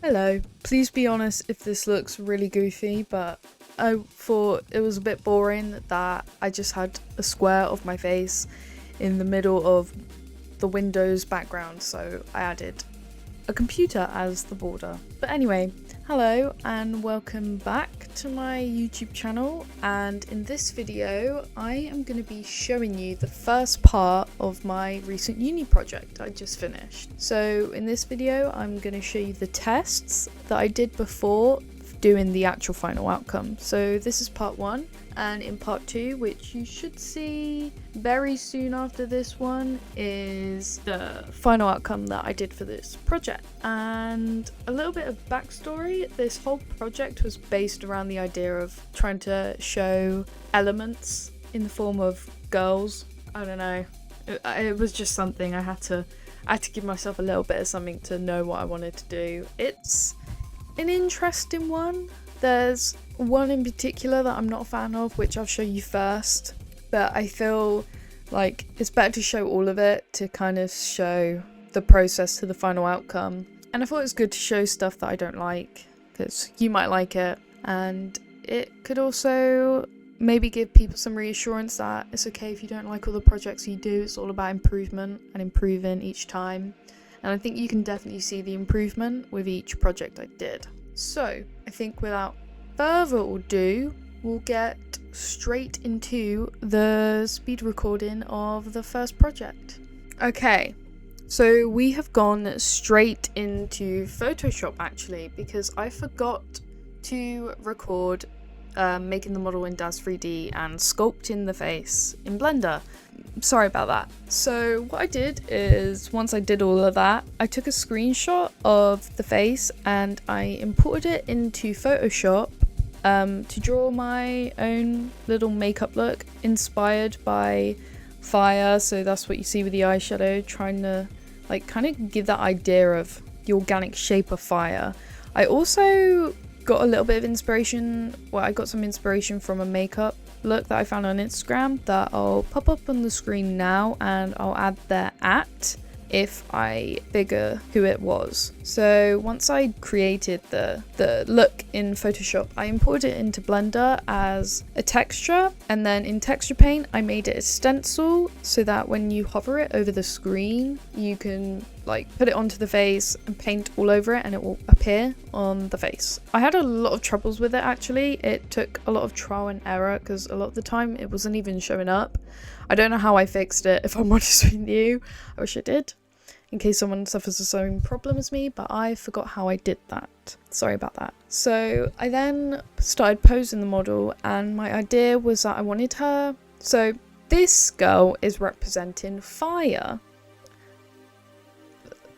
Hello. Please be honest if this looks really goofy, but I thought it was a bit boring that I just had a square of my face in the middle of the Windows background, so I added a computer as the border. But anyway, hello and welcome back to my YouTube channel, and in this video I am going to be showing you the first part of my recent uni project I just finished. So in this video I'm going to show you the tests that I did before doing the actual final outcome. So this is part 1, and in part 2, which you should see very soon after this one, is the final outcome that I did for this project. And a little bit of backstory: this whole project was based around the idea of trying to show elements in the form of girls. I don't know, it was just something I had to give myself a little bit of something to know what I wanted to do. It's an interesting one. There's one in particular that I'm not a fan of, which I'll show you first, but I feel like it's better to show all of it to kind of show the process to the final outcome. And I thought it was good to show stuff that I don't like, because you might like it, and it could also maybe give people some reassurance that it's okay if you don't like all the projects you do. It's all about improvement and improving each time. And I think you can definitely see the improvement with each project I did. So I think without further ado, we'll get straight into the speed recording of the first project. Okay, so we have gone straight into Photoshop actually, because I forgot to record making the model in Daz3D and sculpting the face in Blender. Sorry about that. So what I did is, once I did all of that, I took a screenshot of the face and I imported it into Photoshop to draw my own little makeup look inspired by fire. So that's what you see with the eyeshadow, trying to like kind of give that idea of the organic shape of fire. I also got a little bit of inspiration, I got some inspiration from a makeup look that I found on Instagram that I'll pop up on the screen now, and I'll add their @ if I figure who it was. So once I created the look in Photoshop, I imported it into Blender as a texture, and then in Texture Paint I made it a stencil so that when you hover it over the screen you can like put it onto the face and paint all over it and it will appear on the face. I had a lot of troubles with it actually. It took a lot of trial and error because a lot of the time it wasn't even showing up. I don't know how I fixed it, if I'm honest with you. I wish I did, in case someone suffers the same problem as me, but I forgot how I did that. Sorry about that. So I then started posing the model, and my idea was that I wanted her... So this girl is representing fire.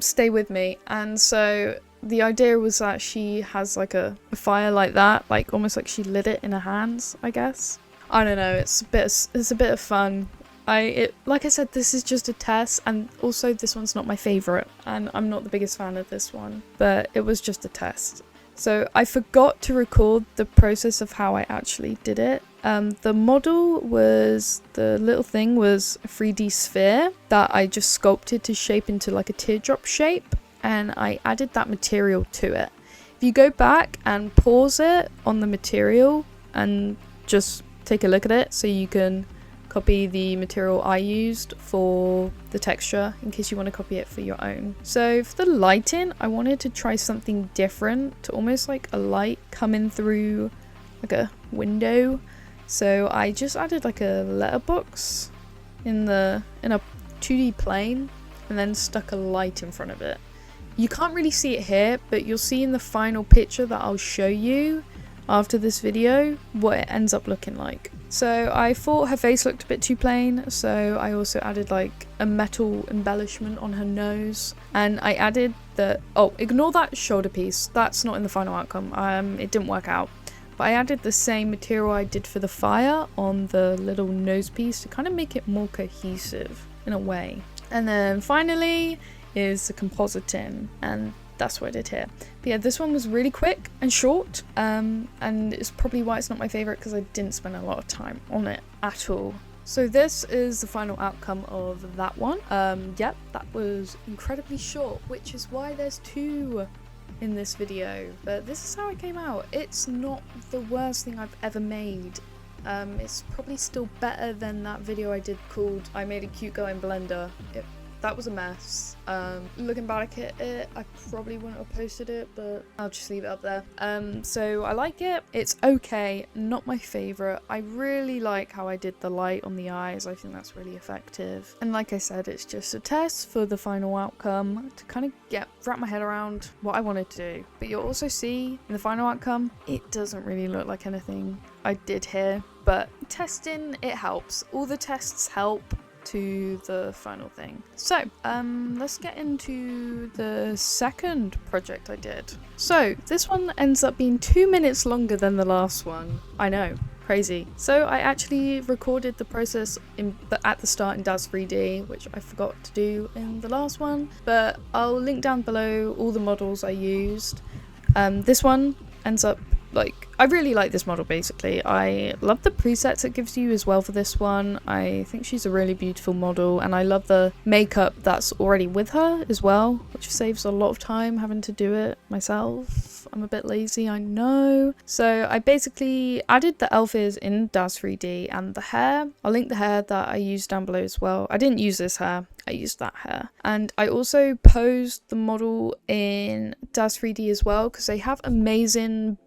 Stay with me. And so the idea was that she has like a fire like that, like almost like she lit it in her hands, I guess. I don't know, it's a bit of fun. Like I said, this is just a test, and also this one's not my favourite, and I'm not the biggest fan of this one, but it was just a test. So I forgot to record the process of how I actually did it. The model was, the little thing was a 3D sphere that I just sculpted to shape into like a teardrop shape, and I added that material to it. If you go back and pause it on the material and just take a look at it, so you can copy the material I used for the texture in case you want to copy it for your own. So for the lighting, I wanted to try something different, to almost like a light coming through like a window. So I just added like a letterbox in a 2D plane and then stuck a light in front of it. You can't really see it here, but you'll see in the final picture that I'll show you after this video what it ends up looking like. So I thought her face looked a bit too plain, so I also added like a metal embellishment on her nose, and I added ignore that shoulder piece, that's not in the final outcome. It didn't work out, but I added the same material I did for the fire on the little nose piece to kind of make it more cohesive in a way. And then finally is the compositing, and that's what I did here. But yeah, this one was really quick and short, and it's probably why it's not my favourite, because I didn't spend a lot of time on it at all. So this is the final outcome of that one. Yep, that was incredibly short, which is why there's 2 in this video, but this is how it came out. It's not the worst thing I've ever made. It's probably still better than that video I did called I Made a Cute Girl in Blender. That was a mess. Looking back at it, I probably wouldn't have posted it, but I'll just leave it up there. So I like it. It's okay, not my favorite. I really like how I did the light on the eyes. I think that's really effective. And like I said, it's just a test for the final outcome to kind of wrap my head around what I wanted to do. But you'll also see in the final outcome, it doesn't really look like anything I did here, but testing, it helps. All the tests help to the final thing. So let's get into the second project I did. So this one ends up being 2 minutes longer than the last one. I know, crazy. So I actually recorded the process at the start in Daz3D, which I forgot to do in the last one, but I'll link down below all the models I used. This one ends up I really like this model basically. I love the presets it gives you as well for this one. I think she's a really beautiful model, and I love the makeup that's already with her as well, which saves a lot of time having to do it myself. I'm a bit lazy, I know. So I basically added the elf ears in Daz3D and the hair. I'll link the hair that I used down below as well. I didn't use this hair, I used that hair. And I also posed the model in Daz3D as well, because they have amazing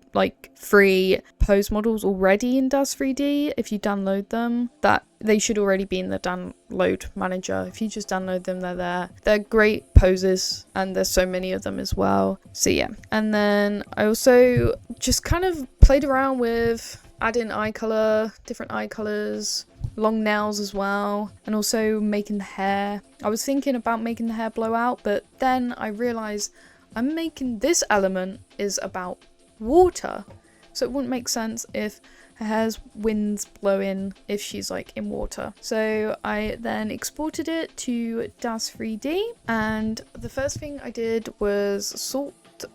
free pose models already in Daz3D. If you download them, that they should already be in the download manager. If you just download them, they're there. They're great poses, and there's so many of them as well. So yeah, and then I also just kind of played around with adding eye color, different eye colors, long nails as well, and also making the hair. I was thinking about making the hair blow out, but then I realized I'm making this element is about water, so it wouldn't make sense if her hair's winds blowing if she's in water. So I then exported it to Daz3D, and the first thing I did was sort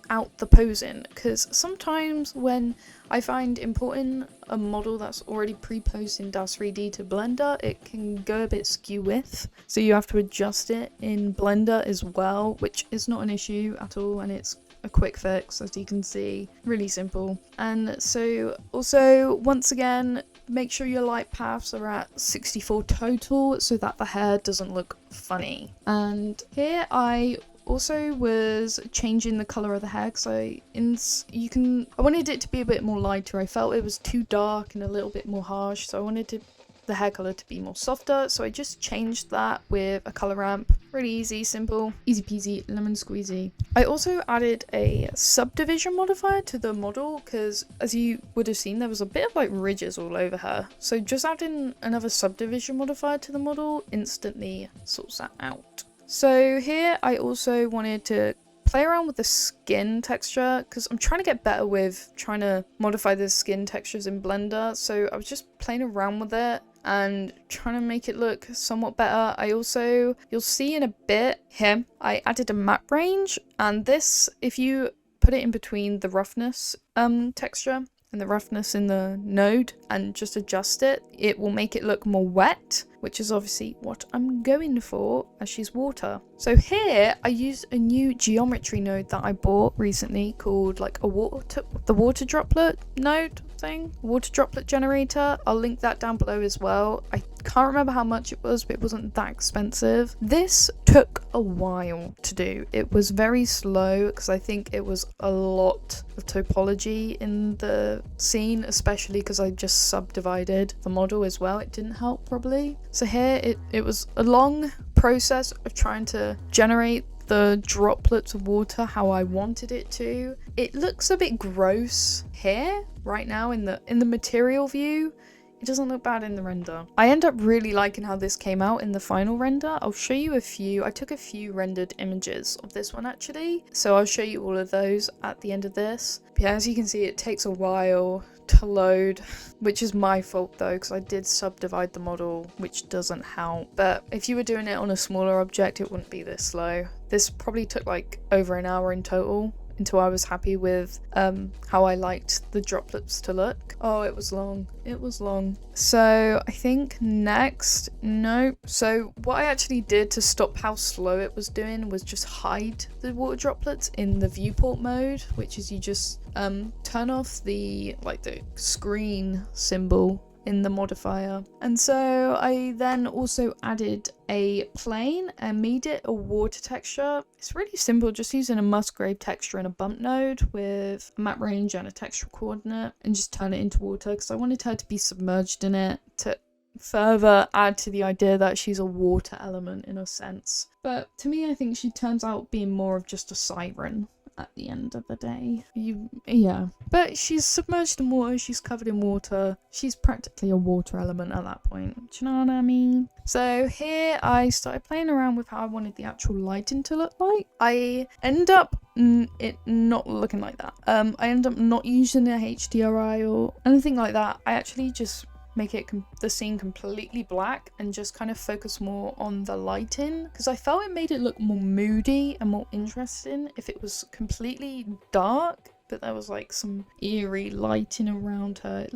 out the posing, because sometimes when I find importing a model that's already pre-posed in Daz3D to Blender, it can go a bit skew with, so you have to adjust it in Blender as well, which is not an issue at all, and it's a quick fix, as you can see, really simple. And so also, once again, make sure your light paths are at 64 total so that the hair doesn't look funny. And here I also was changing the color of the hair, because I wanted it to be a bit more lighter. I felt it was too dark and a little bit more harsh, so I wanted the hair color to be more softer, so I just changed that with a color ramp. Really easy, simple, easy peasy, lemon squeezy. I also added a subdivision modifier to the model, because as you would have seen, there was a bit of ridges all over her, so just adding another subdivision modifier to the model instantly sorts that out. So here I also wanted to play around with the skin texture, because I'm trying to get better with trying to modify the skin textures in Blender, so I was just playing around with it and trying to make it look somewhat better. I also, you'll see in a bit here, I added a map range, and this, if you put it in between the roughness texture and the roughness in the node and just adjust it, it will make it look more wet, which is obviously what I'm going for as she's water. So here I used a new geometry node that I bought recently called the water droplet node thing, water droplet generator. I'll link that down below as well. I can't remember how much it was, but it wasn't that expensive. This took a while to do. It was very slow because I think it was a lot of topology in the scene, especially because I just subdivided the model as well. It didn't help probably. So here it was a long process of trying to generate the droplets of water how I wanted it to. It looks a bit gross here right now in the material view. It doesn't look bad in the render. I end up really liking how this came out in the final render. I'll show you a few. I took a few rendered images of this one actually, so I'll show you all of those at the end of this. But yeah, as you can see, it takes a while to load, which is my fault though, because I did subdivide the model, which doesn't help. But if you were doing it on a smaller object, it wouldn't be this slow. This probably took over an hour in total until I was happy with how I liked the droplets to look. Oh, it was long. It was long. So I think next, no. So what I actually did to stop how slow it was doing was just hide the water droplets in the viewport mode, which is you just turn off the screen symbol in the modifier. And so I then also added a plane and made it a water texture. It's really simple, just using a Musgrave texture and a bump node with a map range and a textural coordinate, and just turn it into water because I wanted her to be submerged in it to further add to the idea that she's a water element in a sense. But to me, I think she turns out being more of just a siren at the end of the day. Yeah, but she's submerged in water, she's covered in water, she's practically a water element at that point. Do you know what I mean? So here I started playing around with how I wanted the actual lighting to look like. I end up it not looking like that. I end up not using a HDRI or anything like that. I actually just make it the scene completely black and just kind of focus more on the lighting, because I felt it made it look more moody and more interesting if it was completely dark but there was like some eerie lighting around her.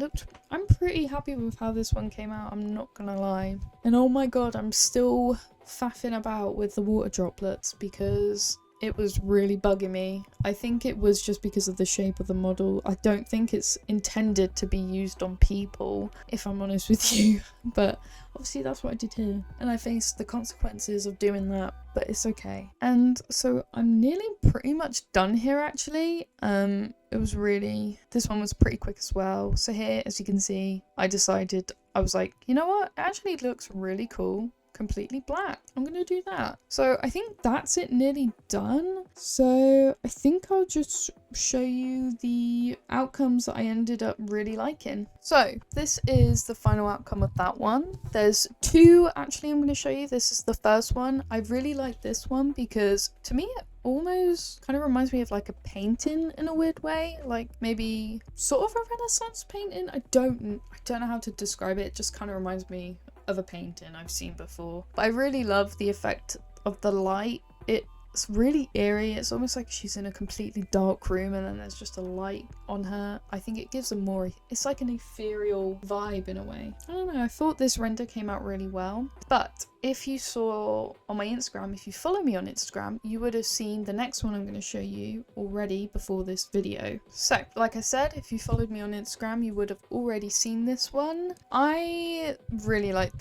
I'm pretty happy with how this one came out, I'm not gonna lie. And oh my god, I'm still faffing about with the water droplets because it was really bugging me. I think it was just because of the shape of the model. I don't think it's intended to be used on people, if I'm honest with you. But obviously that's what I did here. And I faced the consequences of doing that, but it's okay. And so I'm nearly pretty much done here actually. This one was pretty quick as well. So here, as you can see, I was like, you know what? It actually looks really cool. Completely black. I'm gonna do that. So I think that's it, nearly done. So I think I'll just show you the outcomes that I ended up really liking. So this is the final outcome of that one. There's two actually I'm going to show you. This is the first one. I really like this one because to me it almost kind of reminds me of like a painting in a weird way, like maybe sort of a Renaissance painting. I don't know how to describe it. It just kind of reminds me of a painting I've seen before. But I really love the effect of the light. It's really eerie. It's almost like she's in a completely dark room and then there's just a light on her. I think it gives it's like an ethereal vibe in a way. I don't know, I thought this render came out really well. But if you saw on my Instagram, if you follow me on Instagram, you would have seen the next one I'm going to show you already before this video. So, like I said, if you followed me on Instagram, you would have already seen this one. I really like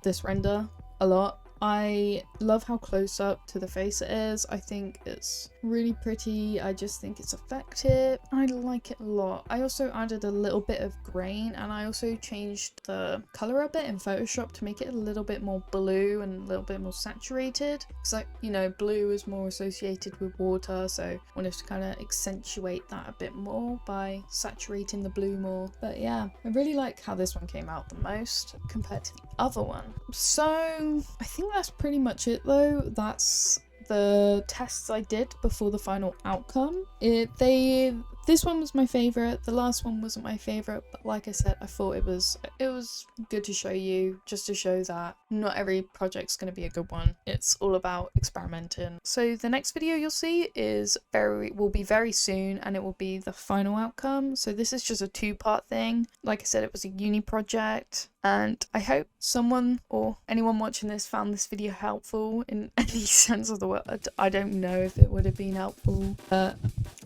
this render a lot. I love how close up to the face it is. I think it's really pretty. I just think it's effective. I like it a lot. I also added a little bit of grain and I also changed the color a bit in Photoshop to make it a little bit more blue and a little bit more saturated. Because, you know, blue is more associated with water, so I wanted to kind of accentuate that a bit more by saturating the blue more. But yeah, I really like how this one came out the most compared to the other one. So I think that's pretty much it though. That's the tests I did before the final outcome. This one was my favorite. The last one wasn't my favorite, but like I said, I thought it was good to show you, just to show that not every project's going to be a good one. It's all about experimenting. So the next video you'll see will be very soon, and it will be the final outcome. So this is just a 2-part thing. Like I said, it was a uni project, and I hope someone or anyone watching this found this video helpful in any sense of the word. I don't know if it would have been helpful, but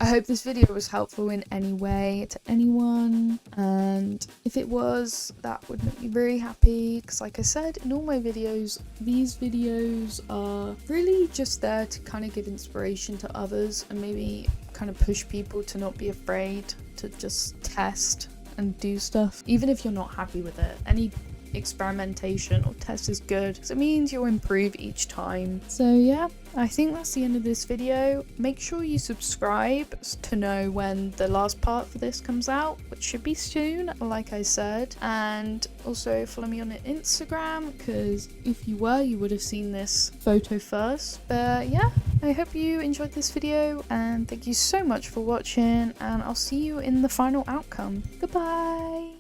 I hope this video was helpful in any way to anyone, and if it was, that would make me very happy, because like I said in all my videos, these videos are really just there to kind of give inspiration to others and maybe kind of push people to not be afraid to just test and do stuff, even if you're not happy with it. Any experimentation or test is good because it means you'll improve each time. So yeah, I think that's the end of this video. Make sure you subscribe to know when the last part for this comes out, which should be soon, like I said, and also follow me on Instagram, because if you were, you would have seen this photo first. But yeah, I hope you enjoyed this video, and thank you so much for watching, and I'll see you in the final outcome. Goodbye.